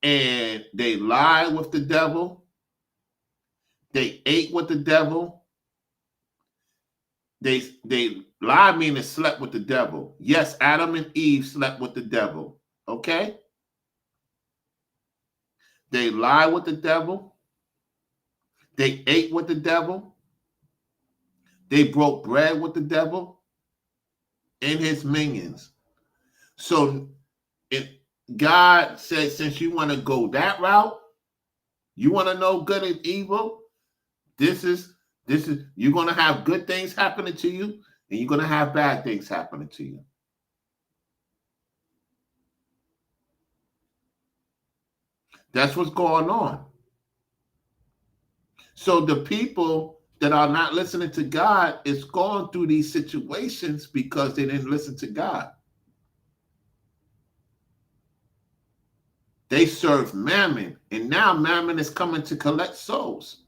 and they lie with the devil. They ate with the devil. They lie, meaning slept with the devil. Yes, Adam and Eve slept with the devil. Okay? They lie with the devil. They ate with the devil. They broke bread with the devil and his minions. So God said, since you want to go that route, you want to know good and evil, this is you're going to have good things happening to you, and you're going to have bad things happening to you. That's what's going on. So the people that are not listening to God is going through these situations because they didn't listen to God. They serve Mammon, and now Mammon is coming to collect souls.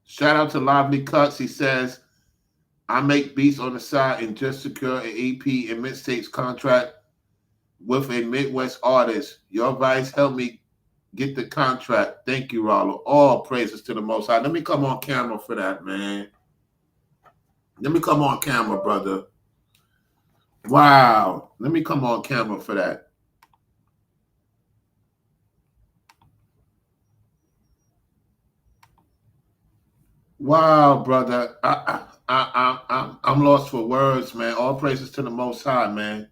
Shout out to Lively Cuts. He says, I make beats on the side and just secure an EP and mixtapes contract with a Midwest artist. Your advice helped me get the contract. Thank you, Rollo. All praises to the Most High. Let me come on camera for that, man. Let me come on camera, brother. Wow. Let me come on camera for that. Wow, brother. I'm lost for words, man. All praises to the Most High, man.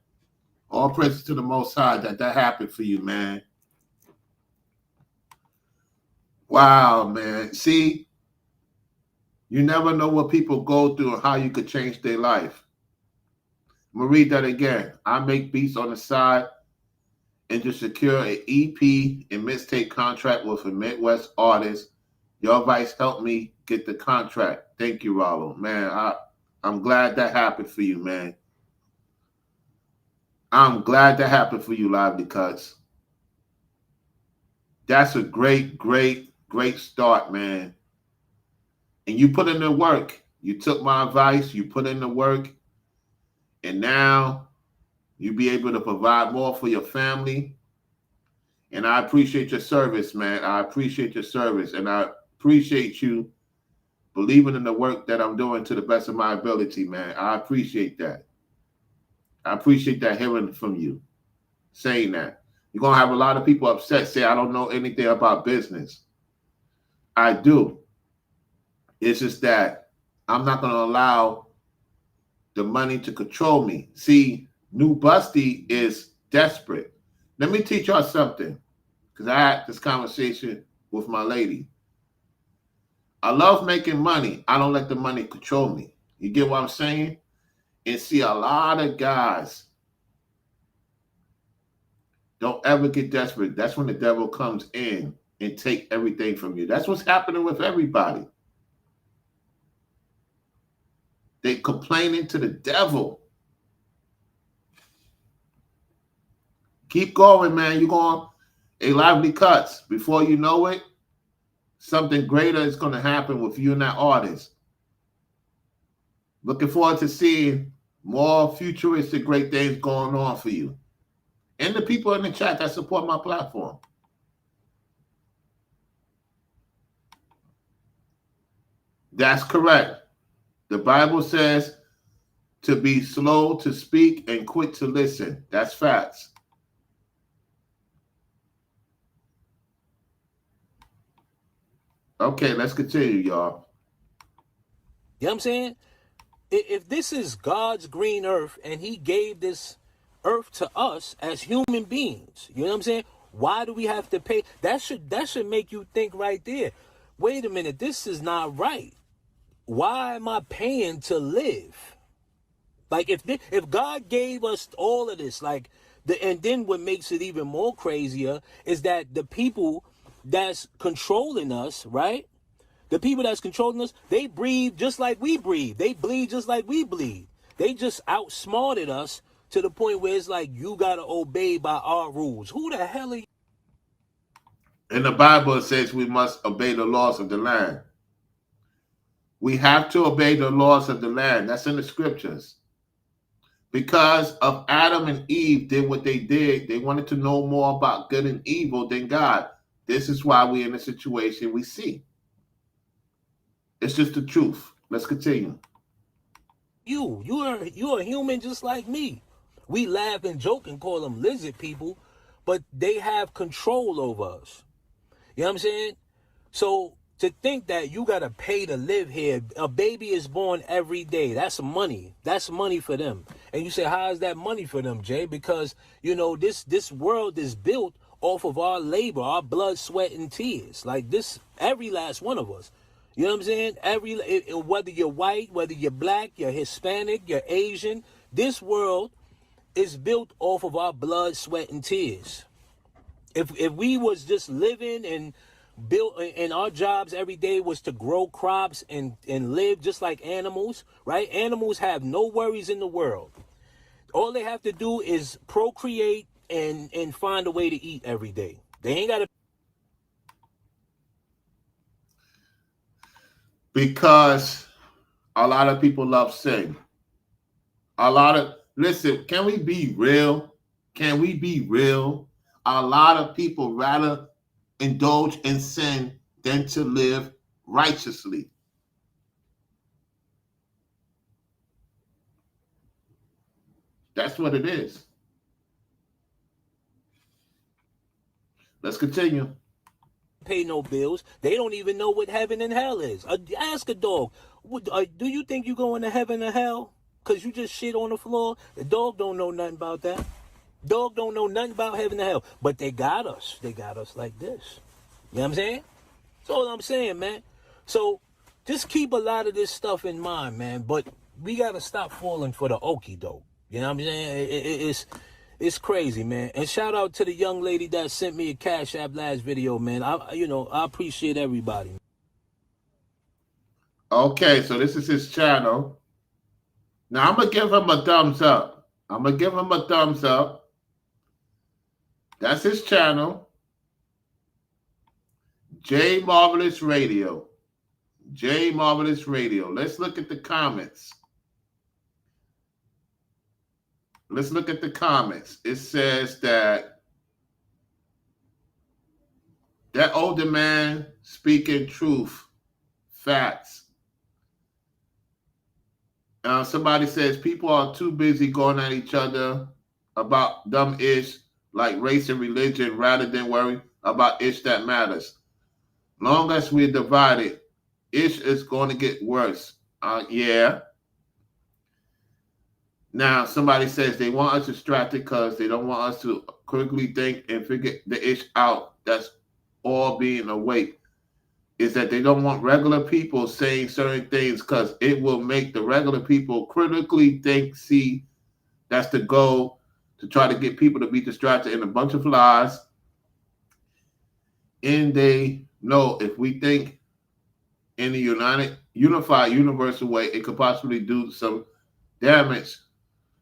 All praises to the Most High that happened for you, man. Wow, man. See, you never know what people go through and how you could change their life. I'm going to read that again. I make beats on the side and to secure an EP and mixtape contract with a Midwest artist. Your advice helped me get the contract. Thank you, Rollo. Man, I'm glad that happened for you, man. I'm glad that happened for you, Lively Cuts. That's a great start, man. And you put in the work. You took my advice. You put in the work. And now you be able to provide more for your family. And I appreciate your service, man. I appreciate your service. And I appreciate you believing in the work that I'm doing to the best of my ability, man. I appreciate that. I appreciate that hearing from you, saying that. You're going to have a lot of people upset, say, I don't know anything about business. I do. It's just that I'm not going to allow the money to control me. See, New Busty is desperate. Let me teach y'all something, because I had this conversation with my lady. I love making money. I don't let the money control me. You get what I'm saying? And see, a lot of guys don't ever get desperate. That's when the devil comes in and take everything from you. That's what's happening with everybody. They complaining to the devil. Keep going, man. You're going a Lively Cuts. Before you know it, something greater is going to happen with you and that artist. Looking forward to seeing more futuristic great things going on for you. And the people in the chat that support my platform. That's correct. The Bible says to be slow to speak and quick to listen. That's facts. Okay, let's continue, y'all. You know what I'm saying? If this is God's green earth and he gave this earth to us as human beings, you know what I'm saying? Why do we have to pay? That should make you think right there. Wait a minute, this is not right. Why am I paying to live? Like if God gave us all of this, and then what makes it even more crazier is that the people that's controlling us, right? The people that's controlling us, they breathe just like we breathe. They bleed just like we bleed. They just outsmarted us to the point where it's like, you got to obey by our rules. Who the hell are you? In the Bible, it says we must obey the laws of the land. We have to obey the laws of the land. That's in the scriptures. Because of Adam and Eve did what they did, they wanted to know more about good and evil than God. This is why we're in the situation we see. It's just the truth. Let's continue. You're a human just like me. We laugh and joke and call them lizard people, but they have control over us. You know what I'm saying? So to think that you got to pay to live here, a baby is born every day. That's money. That's money for them. And you say, how is that money for them, Jay? Because, this world is built off of our labor, our blood, sweat, and tears. Like this, every last one of us. You know what I'm saying? Whether you're white, whether you're black, you're Hispanic, you're Asian, this world is built off of our blood, sweat, and tears. If we was just living and built, and our jobs every day was to grow crops and live just like animals, right? Animals have no worries in the world. All they have to do is procreate and find a way to eat every day. They ain't got to. Because a lot of people love sin. Listen, can we be real? Can we be real? A lot of people rather indulge in sin than to live righteously. That's what it is. Let's continue. Pay no bills. They don't even know what heaven and hell is. Ask a dog. Do you think you going to heaven or hell? Because you just shit on the floor? The dog don't know nothing about that. Dog don't know nothing about heaven and hell. But they got us. They got us like this. You know what I'm saying? That's all I'm saying, man. So just keep a lot of this stuff in mind, man. But we got to stop falling for the okie doke. You know what I'm saying? It's crazy, man. And shout out to the young lady that sent me a Cash App last video, man. I appreciate everybody. Okay, so this is his channel. Now I'm gonna give him a thumbs up. That's his channel. J Marvelous Radio. Let's look at the comments. It says that older man speaking truth, facts. Somebody says people are too busy going at each other about dumb ish like race and religion rather than worry about ish that matters. Long as we're divided, ish is going to get worse. Yeah. Now, somebody says they want us distracted because they don't want us to quickly think and figure the ish out. That's all being awake. Is that they don't want regular people saying certain things because it will make the regular people critically think. See, that's the goal, to try to get people to be distracted in a bunch of lies. And they know if we think in a unified, universal way, it could possibly do some damage.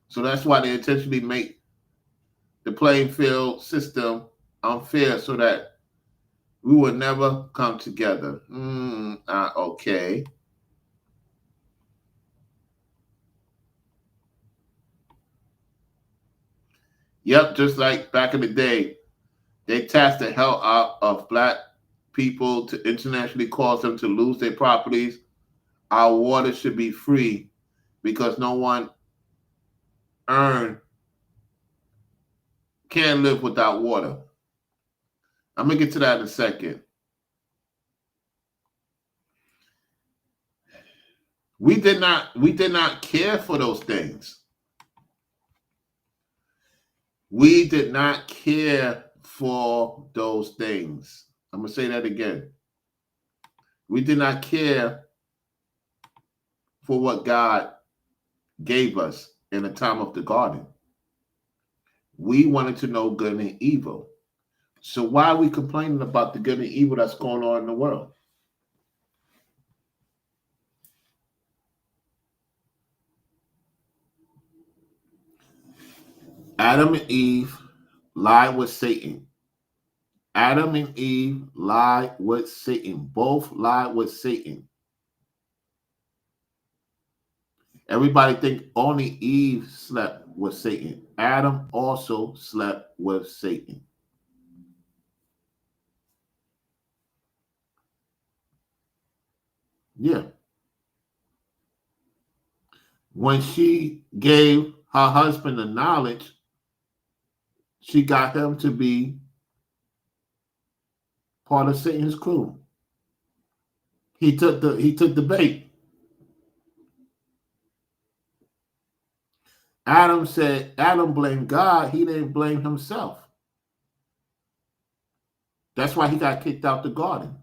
So that's why they intentionally make the playing field system unfair so that we will never come together. Okay. Yep, just like back in the day, they taxed the hell out of black people to internationally cause them to lose their properties. Our water should be free because no one can live without water. I'm gonna get to that in a second. We did not care for those things. We did not care for those things. I'm gonna say that again. We did not care for what God gave us in the time of the garden. We wanted to know good and evil. So why are we complaining about the good and evil that's going on in the world? Adam and Eve lied with Satan. Both lied with Satan. Everybody think only Eve slept with Satan. Adam also slept with Satan. Yeah. When she gave her husband the knowledge, she got him to be part of Satan's crew. He took the bait. Adam blamed God. He didn't blame himself. That's why he got kicked out the garden.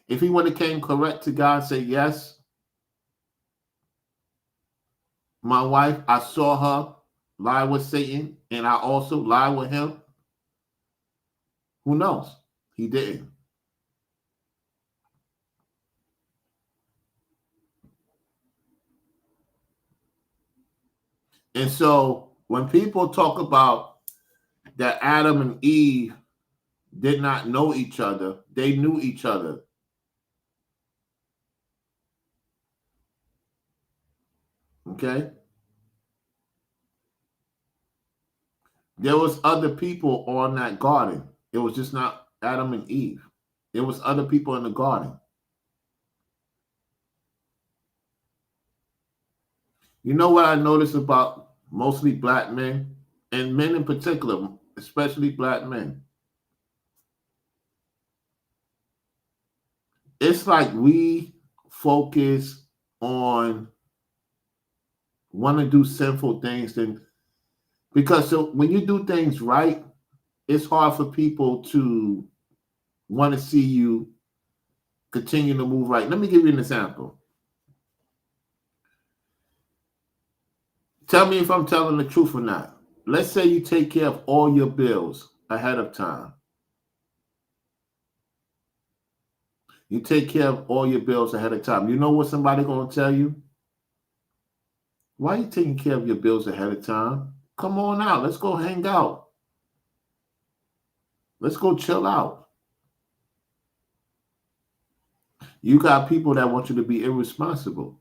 If he would have came correct to God and said, yes, my wife, I saw her lie with Satan, and I also lie with him, Who knows? He didn't. And so when people talk about that Adam and Eve did not know each other, they knew each other. Okay? There was other people on that garden. It was just not Adam and Eve. There was other people in the garden. You know what I noticed about mostly black men, and men in particular, especially black men? It's like we focus on want to do sinful things, because so when you do things right, it's hard for people to want to see you continue to move right. Let me give you an example. Tell me if I'm telling the truth or not. Let's say you take care of all your bills ahead of time. You take care of all your bills ahead of time. You know what somebody going to tell you? Why are you taking care of your bills ahead of time? Come on out. Let's go hang out. Let's go chill out. You got people that want you to be irresponsible.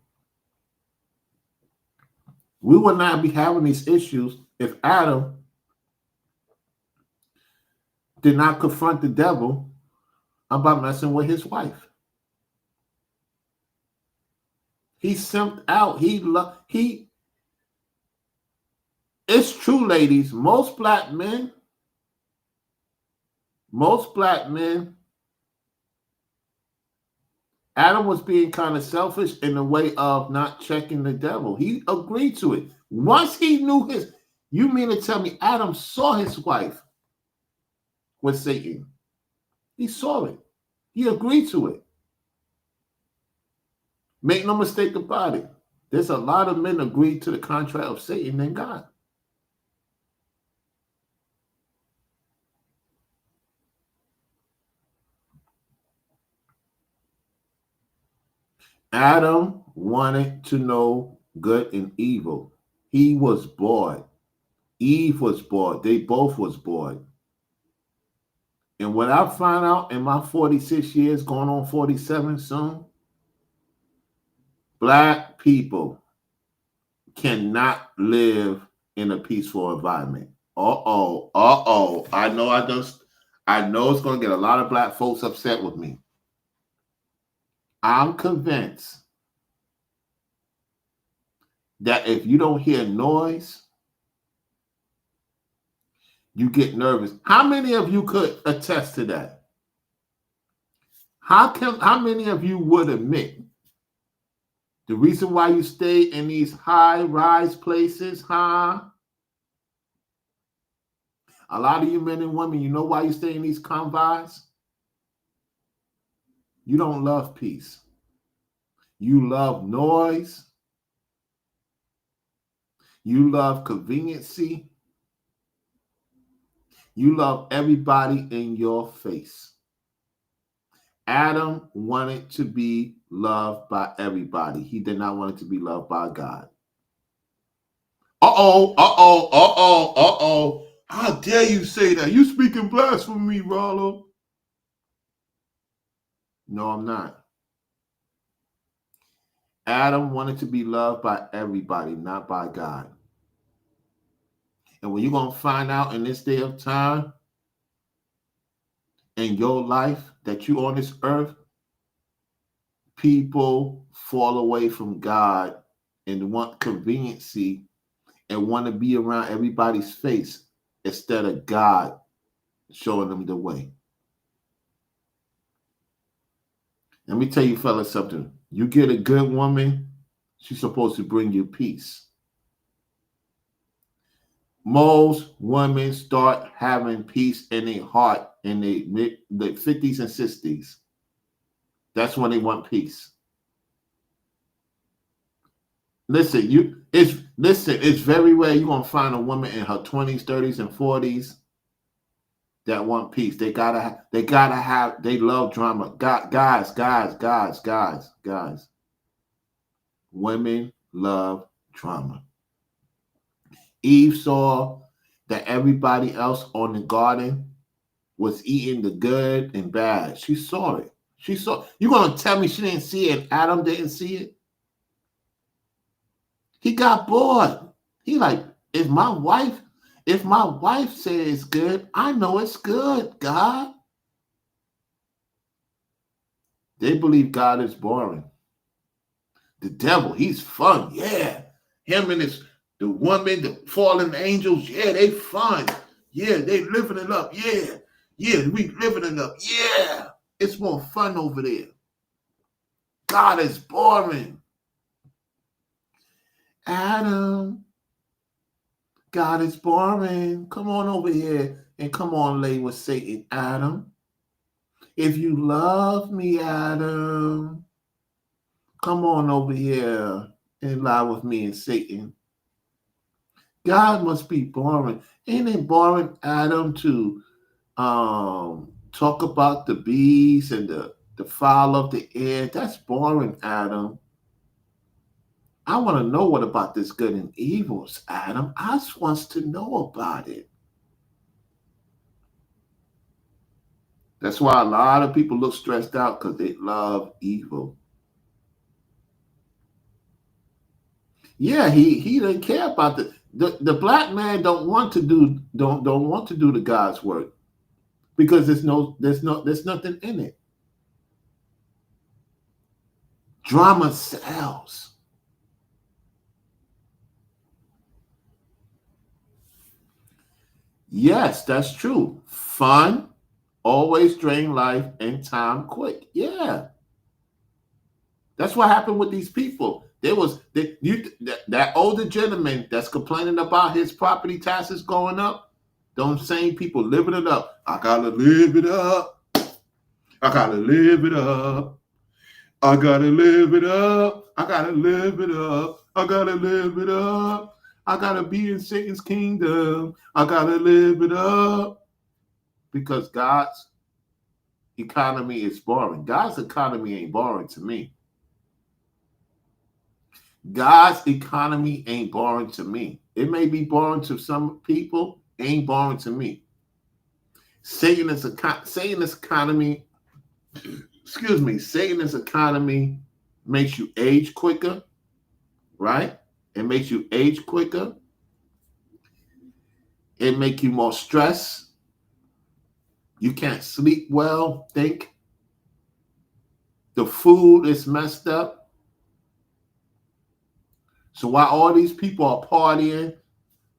We would not be having these issues if Adam did not confront the devil about messing with his wife. He simped out. It's true, ladies. Most black men, Adam was being kind of selfish in the way of not checking the devil. He agreed to it. Once he knew you mean to tell me Adam saw his wife with Satan? He saw it. He agreed to it. Make no mistake about it. There's a lot of men agreed to the contract of Satan and God. Adam wanted to know good and evil. He was bored. Eve was bored. They both was bored. And what I find out in my 46 years, going on 47 soon, black people cannot live in a peaceful environment. I know it's going to get a lot of black folks upset with me. I'm convinced that if you don't hear noise, you get nervous. How many of you could attest to that? How many of you would admit the reason why you stay in these high-rise places, huh? A lot of you men and women, you know why you stay in these convos? You don't love peace. You love noise. You love conveniency. You love everybody in your face. Adam wanted to be loved by everybody. He did not want it to be loved by God. How dare you say that? You speaking blasphemy, Rollo. No, I'm not. Adam wanted to be loved by everybody, not by God. And when you're going to find out in this day of time in your life that you're on this earth, people fall away from God and want conveniency and want to be around everybody's face instead of God showing them the way. Let me tell you fellas something. You get a good woman, she's supposed to bring you peace. Most women start having peace in their heart in the 50s and 60s. That's when they want peace. Listen, it's very rare you're gonna find a woman in her 20s, 30s, and 40s that want peace. They love drama. Guys. Women love drama. Eve saw that everybody else on the garden was eating the good and bad. She saw it. You gonna tell me she didn't see it and Adam didn't see it? He got bored. He like, if my wife says it's good, I know it's good, God. They believe God is boring. The devil, he's fun. Yeah. Him and the woman, the fallen angels, yeah, they fun. Yeah, they living it up. Yeah. Yeah, we living it up. Yeah. It's more fun over there. God is boring. Adam, God is boring. Come on over here and come on lay with Satan, Adam. If you love me, Adam, come on over here and lie with me and Satan. God must be boring. Ain't it boring, Adam, to talk about the bees and the fowl of the air? That's boring, Adam. I want to know what about this good and evils, Adam. I just wants to know about it. That's why a lot of people look stressed out because they love evil. Yeah, he didn't care about the black man don't want to do the God's work because there's nothing in it. Drama sells. Yes, that's true. Fun always drain life and time quick. Yeah. That's what happened with these people. That older gentleman that's complaining about his property taxes going up, those same people living it up. I gotta live it up. I gotta live it up. I gotta live it up. I gotta live it up. I gotta live it up. I gotta be in Satan's kingdom. I gotta live it up. Because God's economy is boring. God's economy ain't boring to me. God's economy ain't boring to me. It may be boring to some people, ain't boring to me. Satan's economy, Satan's economy makes you age quicker, right? It makes you age quicker. It makes you more stressed. You can't sleep well, think. The food is messed up. So while all these people are partying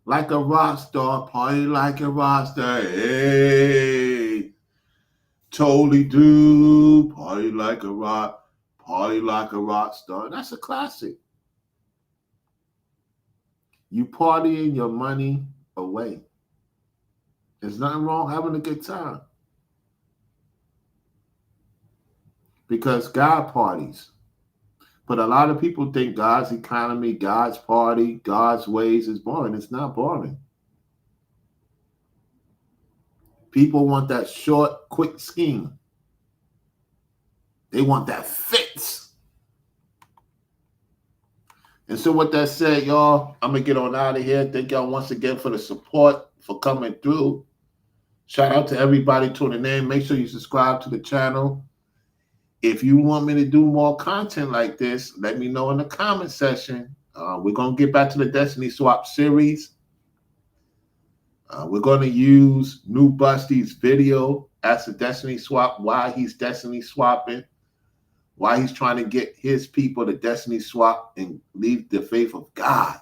like a rock star, party like a rock star, hey, totally do, party like a rock star. That's a classic. You partying your money away. There's nothing wrong having a good time. Because God parties. But a lot of people think God's economy, God's party, God's ways is boring. It's not boring. People want that short, quick scheme. They want that fix. And so with that said, y'all, I'm going to get on out of here. Thank y'all once again for the support, for coming through. Shout out to everybody tuning in. Make sure you subscribe to the channel. If you want me to do more content like this, let me know in the comment section. We're going to get back to the Destiny Swap series. We're going to use New Busty's video as a Destiny Swap, why he's Destiny swapping, why he's trying to get his people to Destiny Swap and leave the faith of God.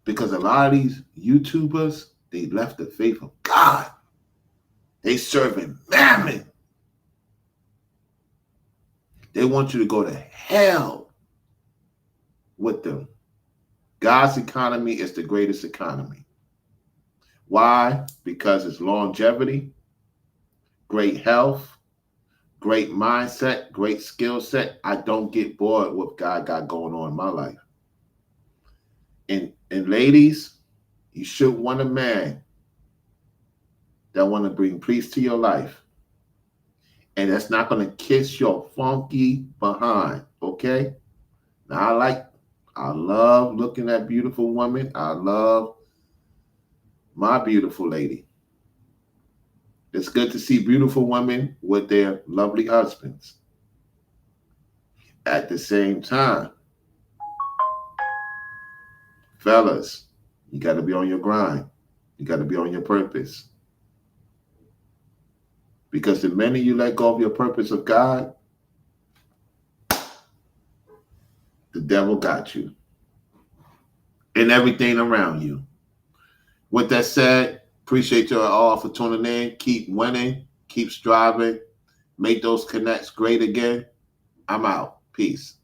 Because a lot of these YouTubers, they left the faith of God. They serving mammon. They want you to go to hell with them. God's economy is the greatest economy. Why? Because it's longevity, great health, great mindset, great skill set. I don't get bored with what God got going on in my life. And ladies, you should want a man that want to bring peace to your life. And that's not going to kiss your funky behind, okay? Now, I love looking at beautiful women. I love my beautiful lady. It's good to see beautiful women with their lovely husbands. At the same time, fellas, you got to be on your grind. You got to be on your purpose. Because the minute you let go of your purpose of God, the devil got you and everything around you. With that said, appreciate you all for tuning in. Keep winning. Keep striving. Make those connects great again. I'm out. Peace.